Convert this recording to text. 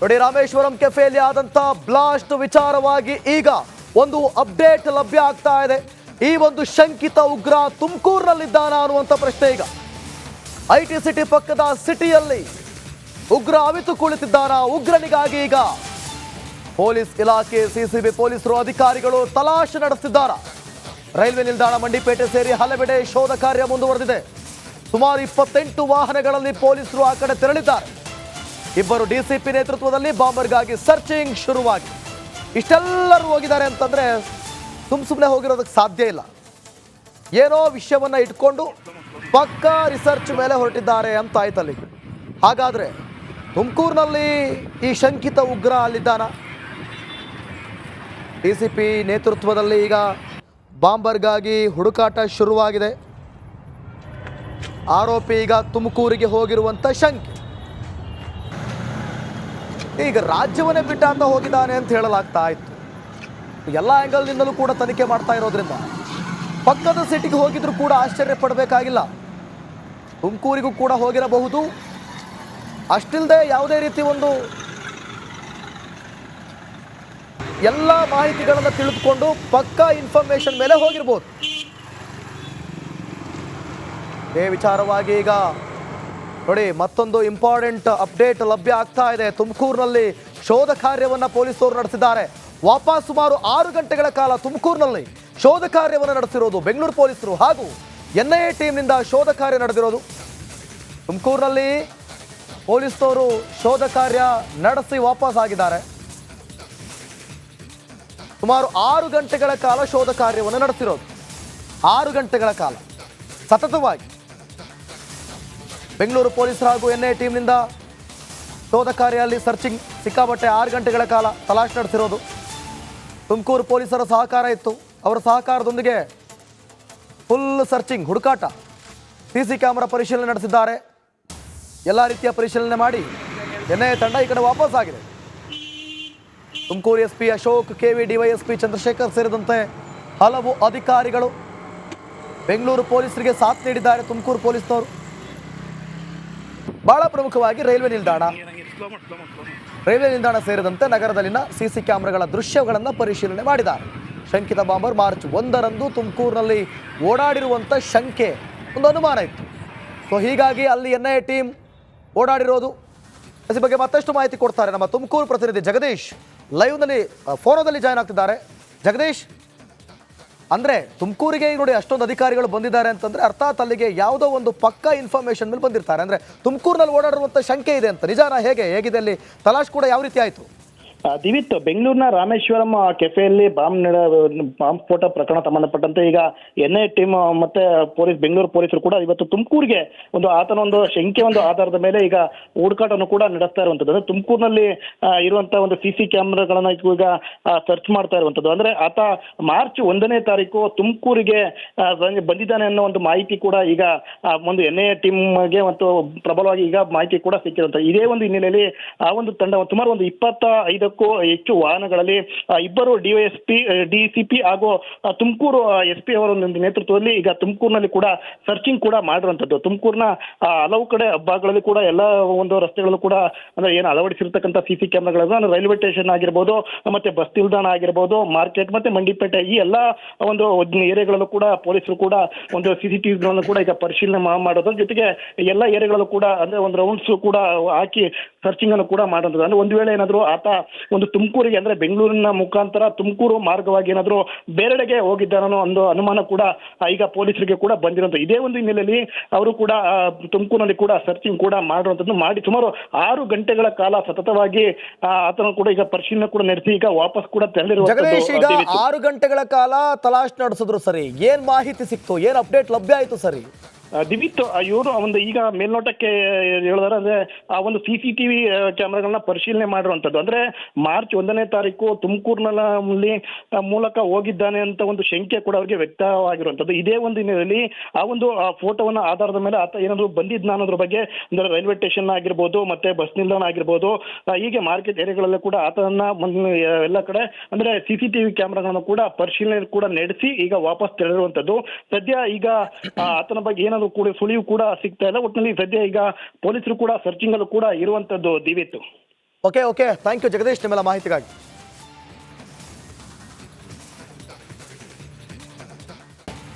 ನೋಡಿ, ರಾಮೇಶ್ವರಂ ಕೆಫೆಯಲ್ಲಿ ಆದಂತ ಬ್ಲಾಸ್ಟ್ ವಿಚಾರವಾಗಿ ಈಗ ಒಂದು ಅಪ್ಡೇಟ್ ಲಭ್ಯ ಆಗ್ತಾ ಇದೆ. ಈ ಒಂದು ಶಂಕಿತ ಉಗ್ರ ತುಮಕೂರಿನಲ್ಲಿದ್ದಾನ ಅನ್ನುವಂಥ ಪ್ರಶ್ನೆ ಈಗ. IT ಸಿಟಿ ಪಕ್ಕದ ಸಿಟಿಯಲ್ಲಿ ಉಗ್ರ ಅವಿತು ಕುಳಿತಿದ್ದಾನ. ಉಗ್ರನಿಗಾಗಿ ಈಗ ಪೊಲೀಸ್ ಇಲಾಖೆ, CCB ಪೊಲೀಸರು, ಅಧಿಕಾರಿಗಳು ತಲಾಶೆ ನಡೆಸುತ್ತಿದ್ದಾರೆ. ರೈಲ್ವೆ ನಿಲ್ದಾಣ, ಮಂಡಿಪೇಟೆ ಸೇರಿ ಹಲವೆಡೆ ಶೋಧ ಕಾರ್ಯ ಮುಂದುವರೆದಿದೆ. ಸುಮಾರು 28 ವಾಹನಗಳಲ್ಲಿ ಪೊಲೀಸರು ಆ ಕಡೆ ತೆರಳಿದ್ದಾರೆ. ಇಬ್ಬರು DCP ನೇತೃತ್ವದಲ್ಲಿ ಬಾಂಬರ್ಗಾಗಿ ಸರ್ಚಿಂಗ್ ಶುರುವಾಗಿ ಇಷ್ಟೆಲ್ಲರೂ ಹೋಗಿದ್ದಾರೆ ಅಂತಂದ್ರೆ ಸುಮ್ಮನೆ ಹೋಗಿರೋದಕ್ಕೆ ಸಾಧ್ಯ ಇಲ್ಲ. ಏನೋ ವಿಷಯವನ್ನ ಇಟ್ಕೊಂಡು ಪಕ್ಕಾ ರಿಸರ್ಚ್ ಮೇಲೆ ಹೊರಟಿದ್ದಾರೆ ಅಂತ ಆಯ್ತಲ್ಲಿ. ಹಾಗಾದ್ರೆ ತುಮಕೂರಿನಲ್ಲಿ ಈ ಶಂಕಿತ ಉಗ್ರ ಅಲ್ಲಿದ್ದಾನ? DCP ನೇತೃತ್ವದಲ್ಲಿ ಈಗ ಬಾಂಬರ್ಗಾಗಿ ಹುಡುಕಾಟ ಶುರುವಾಗಿದೆ. ಆರೋಪಿ ಈಗ ತುಮಕೂರಿಗೆ ಹೋಗಿರುವಂತ ಶಂಕೆ. ಈಗ ರಾಜ್ಯವನ್ನೇ ಬಿಟ್ಟ ಅಂತ ಹೋಗಿದ್ದಾನೆ ಅಂತ ಹೇಳಲಾಗ್ತಾ ಇತ್ತು. ಎಲ್ಲ ಆ್ಯಂಗಲ್ನಿಂದಲೂ ಕೂಡ ತನಿಖೆ ಮಾಡ್ತಾ ಇರೋದ್ರಿಂದ ಪಕ್ಕದ ಸಿಟಿಗೆ ಹೋಗಿದ್ರು ಕೂಡ ಆಶ್ಚರ್ಯ ಪಡಬೇಕಾಗಿಲ್ಲ. ತುಮಕೂರಿಗೂ ಕೂಡ ಹೋಗಿರಬಹುದು. ಅಷ್ಟಿಲ್ಲದೆ ಯಾವುದೇ ರೀತಿ ಒಂದು ಎಲ್ಲ ಮಾಹಿತಿಗಳನ್ನು ತಿಳಿದುಕೊಂಡು ಪಕ್ಕಾ ಇನ್ಫಾರ್ಮೇಶನ್ ಮೇಲೆ ಹೋಗಿರ್ಬೋದು. ಈ ವಿಚಾರವಾಗಿ ಈಗ ನೋಡಿ, ಮತ್ತೊಂದು ಇಂಪಾರ್ಟೆಂಟ್ ಅಪ್ಡೇಟ್ ಲಭ್ಯ ಆಗ್ತಾ ಇದೆ. ತುಮಕೂರಿನಲ್ಲಿ ಶೋಧ ಕಾರ್ಯವನ್ನು ಪೊಲೀಸರು ನಡೆಸಿದ್ದಾರೆ. ವಾಪಸ್ ಸುಮಾರು 6 ಗಂಟೆಗಳ ಕಾಲ ತುಮಕೂರಿನಲ್ಲಿ ಶೋಧ ಕಾರ್ಯವನ್ನು ನಡೆಸಿರೋದು ಬೆಂಗಳೂರು ಪೊಲೀಸರು ಹಾಗೂ NIA ಟೀಮ್ನಿಂದ ಶೋಧ ಕಾರ್ಯ ನಡೆದಿರೋದು. ತುಮಕೂರಿನಲ್ಲಿ ಪೊಲೀಸರು ಶೋಧ ಕಾರ್ಯ ನಡೆಸಿ ವಾಪಸ್ ಆಗಿದ್ದಾರೆ. ಸುಮಾರು 6 ಗಂಟೆಗಳ ಕಾಲ ಶೋಧ ಕಾರ್ಯವನ್ನು ನಡೆಸಿರೋದು. 6 ಗಂಟೆಗಳ ಕಾಲ ಸತತವಾಗಿ ಬೆಂಗಳೂರು ಪೊಲೀಸರು ಹಾಗೂ NIA ಟೀಮ್ನಿಂದ ಶೋಧ ಕಾರ್ಯಲ್ಲಿ ಸರ್ಚಿಂಗ್ ಸಿಕ್ಕಾಪಟ್ಟೆ 6 ಗಂಟೆಗಳ ಕಾಲ ತಲಾಶ್ ನಡೆಸಿರೋದು. ತುಮಕೂರು ಪೊಲೀಸರ ಸಹಕಾರ ಇತ್ತು. ಅವರ ಸಹಕಾರದೊಂದಿಗೆ ಫುಲ್ ಸರ್ಚಿಂಗ್, ಹುಡುಕಾಟ, CC ಕ್ಯಾಮೆರಾ ಪರಿಶೀಲನೆ ನಡೆಸಿದ್ದಾರೆ. ಎಲ್ಲ ರೀತಿಯ ಪರಿಶೀಲನೆ ಮಾಡಿ NIA ತಂಡ ಈ ಕಡೆ ವಾಪಸ್ ಆಗಿದೆ. Tumakuru SP Ashok, KV DYSP Chandrashekhar ಸೇರಿದಂತೆ ಹಲವು ಅಧಿಕಾರಿಗಳು ಬೆಂಗಳೂರು ಪೊಲೀಸರಿಗೆ ಸಾಥ್ ನೀಡಿದ್ದಾರೆ. ತುಮಕೂರು ಪೊಲೀಸ್ನವರು ಬಹಳ ಪ್ರಮುಖವಾಗಿ ರೈಲ್ವೆ ನಿಲ್ದಾಣ ಸೇರಿದಂತೆ ನಗರದಲ್ಲಿನ CC ಕ್ಯಾಮೆರಾಗಳ ದೃಶ್ಯಗಳನ್ನು ಪರಿಶೀಲನೆ ಮಾಡಿದ್ದಾರೆ. ಶಂಕಿತ ಬಾಂಬರ್ ಮಾರ್ಚ್ 1ರಂದು ತುಮಕೂರಿನಲ್ಲಿ ಓಡಾಡಿರುವಂಥ ಶಂಕೆ, ಒಂದು ಅನುಮಾನ ಇತ್ತು. ಸೊ ಹೀಗಾಗಿ ಅಲ್ಲಿ NIA ಟೀಮ್ ಓಡಾಡಿರೋದು. ಈ ಬಗ್ಗೆ ಮತ್ತಷ್ಟು ಮಾಹಿತಿ ಕೊಡ್ತಾರೆ ನಮ್ಮ ತುಮಕೂರು ಪ್ರತಿನಿಧಿ ಜಗದೀಶ್. ಲೈವ್ನಲ್ಲಿ ಫೋನೋದಲ್ಲಿ ಜಾಯ್ನ್ ಆಗ್ತಿದ್ದಾರೆ. ಜಗದೀಶ್, ಅಂದರೆ ತುಮಕೂರಿಗೆ ನೋಡಿ ಅಷ್ಟೊಂದು ಅಧಿಕಾರಿಗಳು ಬಂದಿದ್ದಾರೆ ಅಂತಂದರೆ ಅರ್ಥಾತ್ ಅಲ್ಲಿಗೆ ಯಾವುದೋ ಒಂದು ಪಕ್ಕಾ ಇನ್ಫಾರ್ಮೇಷನ್ ಮೇಲೆ ಬಂದಿರ್ತಾರೆ. ಅಂದರೆ ತುಮಕೂರಿನಲ್ಲಿ ಓಡಾಡಿರುವಂಥ ಶಂಕೆ ಇದೆ ಅಂತ ನಿಜಾನ? ಹೇಗಿದೆ ಅಲ್ಲಿ ತಲಾಶ್ ಕೂಡ ಯಾವ ರೀತಿ ಆಯಿತು? ದಿವಿತ್, ಬೆಂಗಳೂರಿನ ರಾಮೇಶ್ವರಂ ಕೆಫೆಯಲ್ಲಿ ಬಾಂಬ್ ಸ್ಫೋಟ ಪ್ರಕರಣ ಸಂಬಂಧಪಟ್ಟಂತೆ ಈಗ NIA ಟೀಮ್ ಮತ್ತೆ ಬೆಂಗಳೂರು ಪೊಲೀಸರು ಕೂಡ ಇವತ್ತು ತುಮಕೂರಿಗೆ ಆತನ ಒಂದು ಶಂಕೆ ಆಧಾರದ ಮೇಲೆ ಈಗ ಹುಡುಕಾಟವನ್ನು ಕೂಡ ನಡೆಸ್ತಾ ಇರುವಂತದ್ದು. ಅಂದ್ರೆ ತುಮಕೂರಿನಲ್ಲಿ ಇರುವಂತಹ ಒಂದು CC ಕ್ಯಾಮೆರಾಗಳನ್ನ ಈಗ ಸರ್ಚ್ ಮಾಡ್ತಾ ಇರುವಂತದ್ದು. ಅಂದ್ರೆ ಆತ ಮಾರ್ಚ್ 1ನೇ ತಾರೀಕು ತುಮಕೂರಿಗೆ ಬಂದಿದ್ದಾನೆ ಅನ್ನೋ ಒಂದು ಮಾಹಿತಿ ಕೂಡ ಈಗ ಒಂದು NIA ಟೀಮ್ಗೆ ಮತ್ತು ಪ್ರಬಲವಾಗಿ ಈಗ ಮಾಹಿತಿ ಕೂಡ ಸಿಕ್ಕಿರುವಂತ. ಇದೇ ಒಂದು ಹಿನ್ನೆಲೆಯಲ್ಲಿ ಆ ಒಂದು ತಂಡ ಸುಮಾರು ಒಂದು 25 ಹೆಚ್ಚು ವಾಹನಗಳಲ್ಲಿ ಇಬ್ಬರು DCP ಹಾಗೂ ತುಮಕೂರು SP ಅವರ ಒಂದು ನೇತೃತ್ವದಲ್ಲಿ ಈಗ ತುಮಕೂರಿನಲ್ಲಿ ಕೂಡ ಸರ್ಚಿಂಗ್ ಕೂಡ ಮಾಡಿರುವಂತದ್ದು. ತುಮಕೂರಿನ ಹಲವು ಕಡೆ ಭಾಗಗಳಲ್ಲಿ ಕೂಡ ಎಲ್ಲ ಒಂದು ರಸ್ತೆಗಳಲ್ಲೂ ಕೂಡ ಅಂದ್ರೆ ಏನು ಅಳವಡಿಸಿರ್ತಕ್ಕಂಥ CC ಕ್ಯಾಮೆರಾಗಳನ್ನ ರೈಲ್ವೆ ಸ್ಟೇಷನ್ ಆಗಿರ್ಬೋದು, ಮತ್ತೆ ಬಸ್ ನಿಲ್ದಾಣ ಆಗಿರ್ಬೋದು, ಮಾರ್ಕೆಟ್ ಮತ್ತೆ ಮಂಡಿಪೇಟೆ ಈ ಎಲ್ಲ ಒಂದು ಏರಿಯಾಗಳಲ್ಲೂ ಕೂಡ ಪೊಲೀಸರು ಕೂಡ ಒಂದು CCTVಗಳನ್ನು ಕೂಡ ಈಗ ಪರಿಶೀಲನೆ ಮಾಡೋದ್ರ ಜೊತೆಗೆ ಎಲ್ಲ ಏರಿಯಾಗಳಲ್ಲೂ ಕೂಡ ಅಂದ್ರೆ ಒಂದು ರೌಂಡ್ಸ್ ಕೂಡ ಹಾಕಿ ಸರ್ಚಿಂಗ್ ಅನ್ನು ಕೂಡ ಮಾಡುವಂಥದ್ದು. ಅಂದ್ರೆ ಒಂದು ವೇಳೆ ಏನಾದ್ರು ಆತ ಒಂದು ತುಮಕೂರಿಗೆ ಅಂದ್ರೆ ಬೆಂಗಳೂರಿನ ಮುಖಾಂತರ ತುಮಕೂರು ಮಾರ್ಗವಾಗಿ ಏನಾದ್ರು ಬೇರೆಡೆಗೆ ಹೋಗಿದ್ದಾನೋ ಒಂದು ಅನುಮಾನ ಕೂಡ ಈಗ ಪೊಲೀಸರಿಗೆ ಕೂಡ ಬಂದಿರುವಂತ. ಇದೇ ಒಂದು ಹಿನ್ನೆಲೆಯಲ್ಲಿ ಅವರು ಕೂಡ ತುಮಕೂರಿನಲ್ಲಿ ಕೂಡ ಸರ್ಚಿಂಗ್ ಕೂಡ ಮಾಡುವಂಥದ್ದು ಮಾಡಿ ಸುಮಾರು 6 ಗಂಟೆಗಳ ಕಾಲ ಸತತವಾಗಿ ಆತನ ಕೂಡ ಈಗ ಪರಿಶೀಲನೆ ಕೂಡ ನಡೆಸಿ ಈಗ ವಾಪಸ್ ಕೂಡ ತೆರಳಿರುವಂತದ್ದು. 6 ಗಂಟೆಗಳ ಕಾಲ ತಲಾಶ್ ನಡೆಸಿದ್ರು. ಸರಿ, ಏನ್ ಮಾಹಿತಿ ಸಿಕ್ತು? ಏನ್ ಅಪ್ಡೇಟ್ ಲಭ್ಯ ಆಯ್ತು? ಸರಿ ದಿವಿತ್, ಇವರು ಒಂದು ಈಗ ಮೇಲ್ನೋಟಕ್ಕೆ ಹೇಳಿದಾರೆ ಅಂದ್ರೆ ಆ ಒಂದು CCTV ಕ್ಯಾಮೆರಾಗಳನ್ನ ಪರಿಶೀಲನೆ ಮಾಡಿರುವಂತದ್ದು. ಅಂದ್ರೆ ಮಾರ್ಚ್ 1ನೇ ತಾರೀಕು ತುಮಕೂರಿನಲ್ಲಿ ಮೂಲಕ ಹೋಗಿದ್ದಾನೆ ಅಂತ ಒಂದು ಶಂಕೆ ಕೂಡ ಅವರಿಗೆ ವ್ಯಕ್ತವಾಗಿರುವಂತದ್ದು. ಇದೇ ಒಂದು ಹಿನ್ನೆಲೆಯಲ್ಲಿ ಆ ಒಂದು ಫೋಟೋವನ್ನ ಆಧಾರದ ಮೇಲೆ ಆತ ಏನಾದ್ರು ಬಂದಿದ್ನ ಅನ್ನೋದ್ರ ಬಗ್ಗೆ ಅಂದ್ರೆ ರೈಲ್ವೆ ಸ್ಟೇಷನ್ ಆಗಿರ್ಬೋದು, ಮತ್ತೆ ಬಸ್ ನಿಲ್ದಾಣ ಆಗಿರ್ಬೋದು, ಹೀಗೆ ಮಾರ್ಕೆಟ್ ಏರಿಯಾಗಳಲ್ಲೂ ಕೂಡ ಆತನ ಎಲ್ಲ ಕಡೆ ಅಂದ್ರೆ CCTV ಕ್ಯಾಮೆರಾಗಳನ್ನು ಕೂಡ ಪರಿಶೀಲನೆ ಕೂಡ ನಡೆಸಿ ಈಗ ವಾಪಸ್ ತೆರಳಿರುವಂತದ್ದು. ಸದ್ಯ ಈಗ ಆತನ ಬಗ್ಗೆ ಏನಾದ್ರು ಕೂಡ ಸುಳಿವು ಕೂಡ ಸಿಗ್ತಾ ಇಲ್ಲ. ಒಟ್ಟಿನಲ್ಲಿ ಸದ್ಯ ಈಗ ಪೊಲೀಸರು ಕೂಡ ಸರ್ಚಿಂಗ್ ಅಲ್ಲೂ ಕೂಡ ಇರುವಂತದ್ದು. ದಿವಿತ್ತು, ಓಕೆ ಥ್ಯಾಂಕ್ ಯು ಜಗದೀಶ್ ನಿಮ್ಮೆಲ್ಲ ಮಾಹಿತಿಗಾಗಿ.